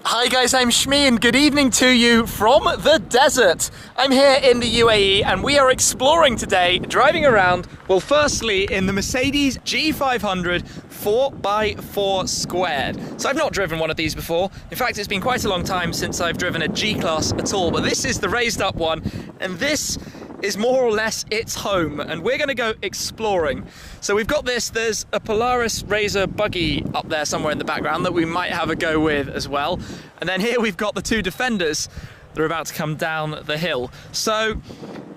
Hi guys, I'm Shmi and good evening to you from the desert. I'm here in the UAE and we are exploring today, driving around, well firstly in the Mercedes G500 4x4 squared. So I've not driven one of these before. In fact, it's been quite a long time since I've driven a G-Class at all, but this is the raised up one and this is more or less its home, and we're going to go exploring. So we've got this, there's a Polaris Razor buggy up there somewhere in the background that we might have a go with as well. And then here we've got the two Defenders that are about to come down the hill. So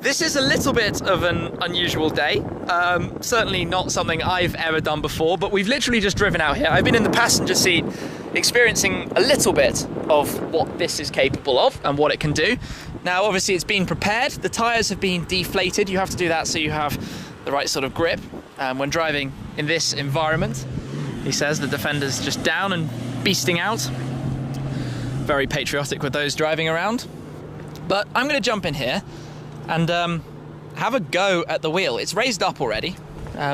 this is a little bit of an unusual day. Certainly not something I've ever done before, but we've literally just driven out here. I've been in the passenger seat experiencing a little bit of what this is capable of and what it can do. Now, obviously it's been prepared. The tires have been deflated. You have to do that so you have the right sort of grip when driving in this environment. He says the Defender's just down and beasting out. Very patriotic with those driving around. But I'm gonna jump in here and have a go at the wheel. It's raised up already,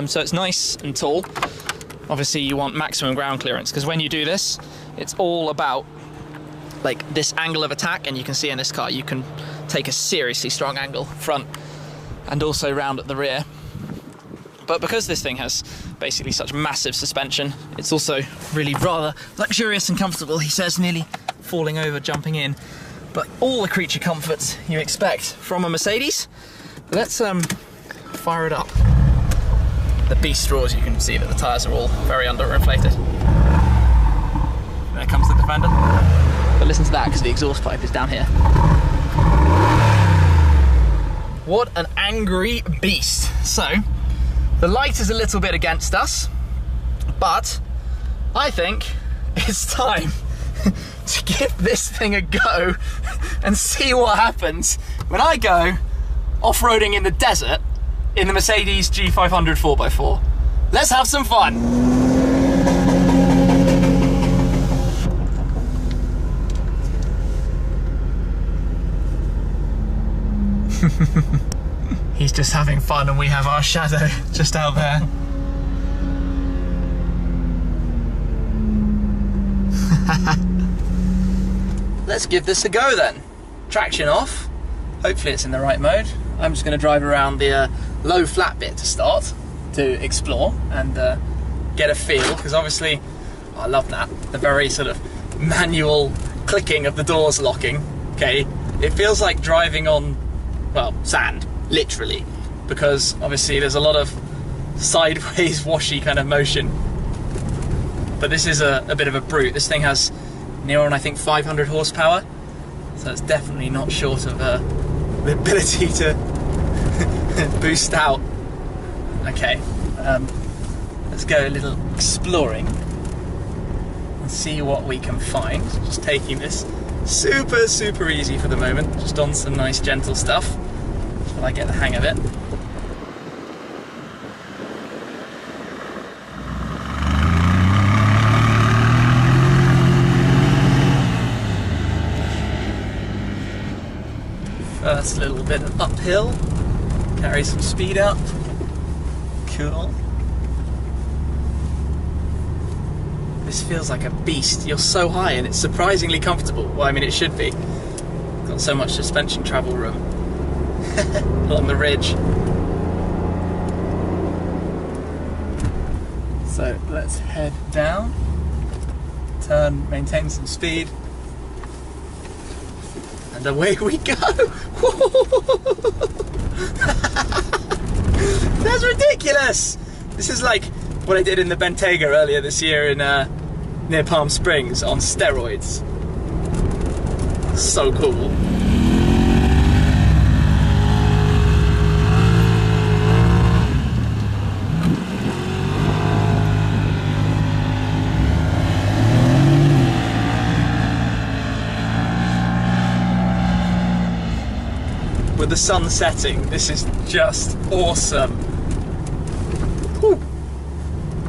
so it's nice and tall. Obviously you want maximum ground clearance because when you do this, it's all about like this angle of attack, and you can see in this car you can take a seriously strong angle front and also round at the rear. But because this thing has basically such massive suspension, it's also really rather luxurious and comfortable. He says nearly falling over jumping in, but all the creature comforts you expect from a Mercedes. Let's fire it up. The beast straws, you can see that the tires are all very underinflated. There comes the Defender. But listen to that, because the exhaust pipe is down here. What an angry beast. So, the light is a little bit against us, but I think it's time to give this thing a go and see what happens when I go off-roading in the desert in the Mercedes G500 4x4. Let's have some fun. He's just having fun and we have our shadow just out there. Let's give this a go then. Traction off. Hopefully it's in the right mode. I'm just going to drive around the low flat bit to start, to explore and get a feel, because obviously I love that, the very sort of manual clicking of the doors locking. Okay, it feels like driving on, well, sand, literally, because obviously there's a lot of sideways washy kind of motion. But this is a bit of a brute. This thing has near on, I think, 500 horsepower, so it's definitely not short of the ability to boost out. Okay, let's go a little exploring and see what we can find. Just taking this super easy for the moment, just on some nice gentle stuff until I get the hang of it. First little bit of uphill, carry some speed up, cool. This feels like a beast. You're so high and it's surprisingly comfortable. Well, I mean, it should be. Got so much suspension travel room along the ridge. So let's head down, turn, maintain some speed, and away we go. That's ridiculous. This is like what I did in the Bentayga earlier this year in near Palm Springs on steroids. So cool. With the sun setting, this is just awesome. Whew.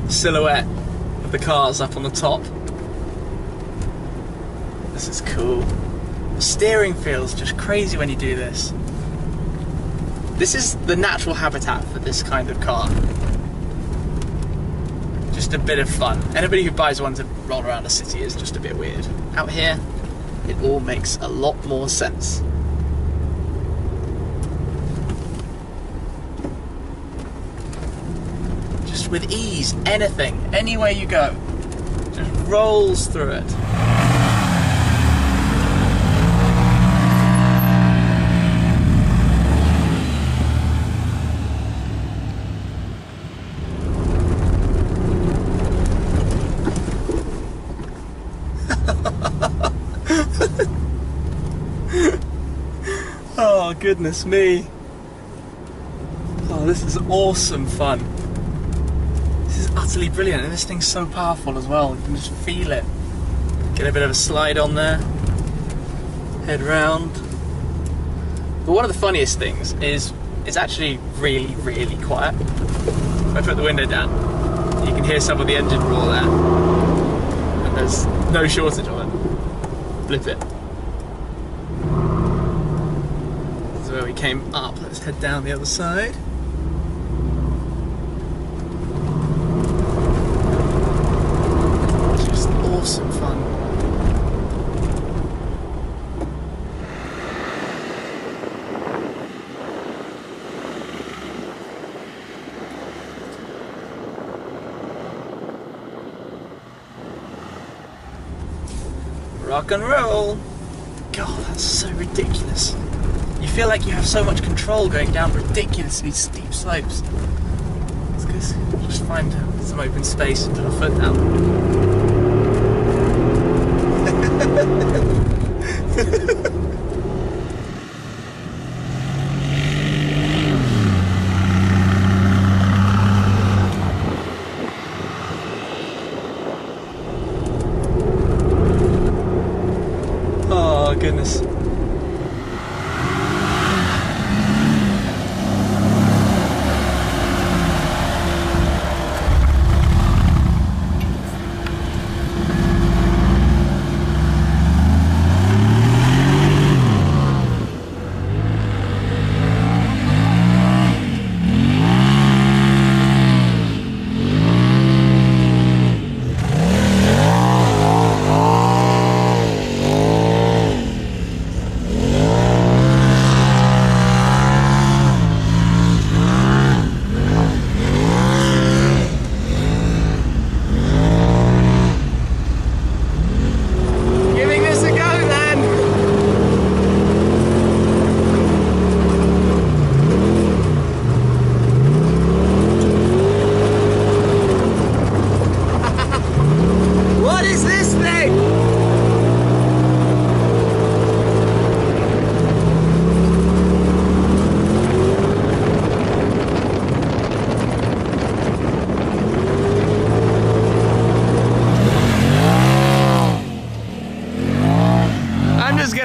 Silhouette of the cars up on the top. This is cool. The steering feels just crazy when you do this. This is the natural habitat for this kind of car. Just just a bit of fun. Anybody who buys one to roll around a city is just a bit weird. Out here, it all makes a lot more sense. Just with ease, anything, anywhere you go, just rolls through it. Oh, goodness me. Oh, this is awesome fun. This is utterly brilliant, and this thing's so powerful as well. You can just feel it. Get a bit of a slide on there. Head round. But one of the funniest things is it's actually really, really quiet. If I put the window down, you can hear some of the engine roar there. And there's no shortage of it. Flip it. This is where we came up. Let's head down the other side. Just awesome fun. Rock and roll. God, that's so ridiculous. You feel like you have so much control going down ridiculously steep slopes. Let's just find some open space and put our foot down. Oh, goodness.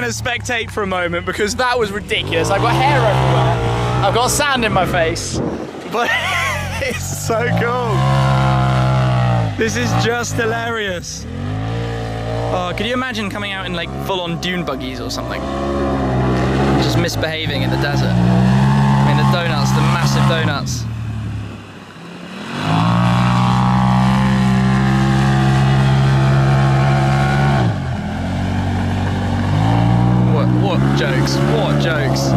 Spectate for a moment because that was ridiculous. I've got hair everywhere, I've got sand in my face, but it's so cool. This is just hilarious. Oh, could you imagine coming out in like full-on dune buggies or something? Just misbehaving in the desert. I mean, the donuts, the massive donuts. What jokes, what jokes.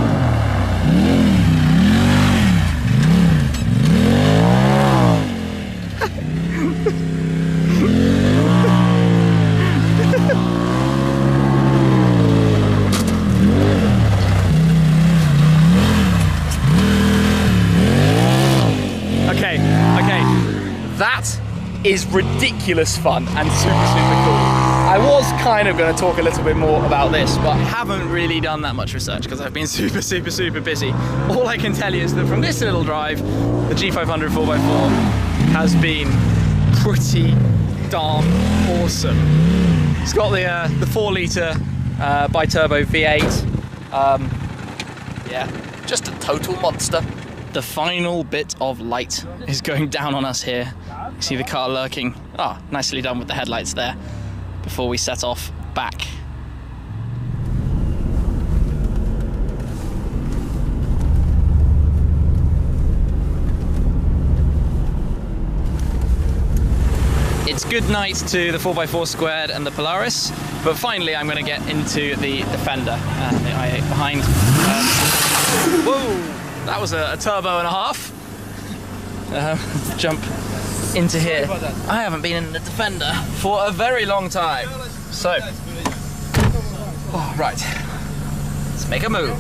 Okay, that is ridiculous fun and super cool. I was kind of going to talk a little bit more about this, but I haven't really done that much research because I've been super busy. All I can tell you is that from this little drive, the G500 4x4 has been pretty darn awesome. It's got the 4-litre bi-turbo V8. Yeah, just a total monster. The final bit of light is going down on us here. You see the car lurking. Ah, nicely done with the headlights there. Before we set off back. Right, good night to the 4x4 Squared and the Polaris, but finally I'm going to get into the Defender and the i8 behind. Whoa, that was a turbo and a half. Jump into here. I haven't been in the Defender for a very long time, so right, let's make a move.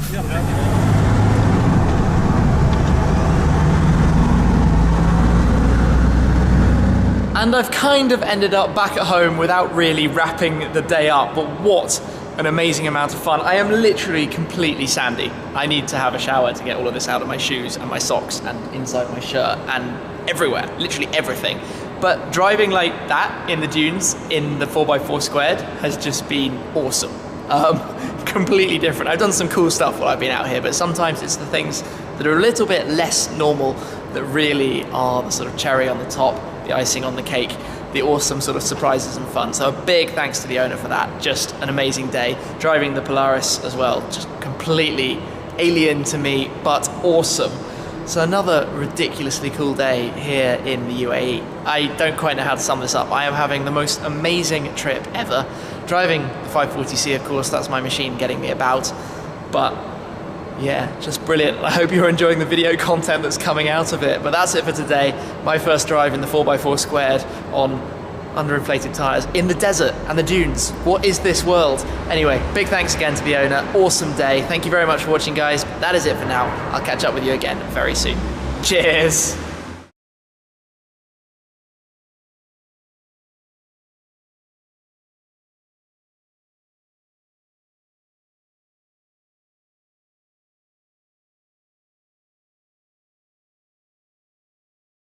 And I've kind of ended up back at home without really wrapping the day up, but what an amazing amount of fun. I am literally completely sandy. I need to have a shower to get all of this out of my shoes and my socks and inside my shirt and everywhere, literally everything. But driving like that in the dunes in the 4x4 Squared has just been awesome. Completely different. I've done some cool stuff while I've been out here, but sometimes it's the things that are a little bit less normal that really are the sort of cherry on the top, the icing on the cake, the awesome sort of surprises and fun. So a big thanks to the owner for that. Just an amazing day. Driving the Polaris as well, just completely alien to me, but awesome. So another ridiculously cool day here in the UAE. I don't quite know how to sum this up. I am having the most amazing trip ever. Driving the 540C, of course, that's my machine getting me about. But yeah, just brilliant. I hope you're enjoying the video content that's coming out of it. But that's it for today. My first drive in the 4x4 Squared on underinflated tires in the desert and the dunes. What is this world? Anyway, big thanks again to the owner. Awesome day. Thank you very much for watching, guys. That is it for now. I'll catch up with you again very soon. Cheers.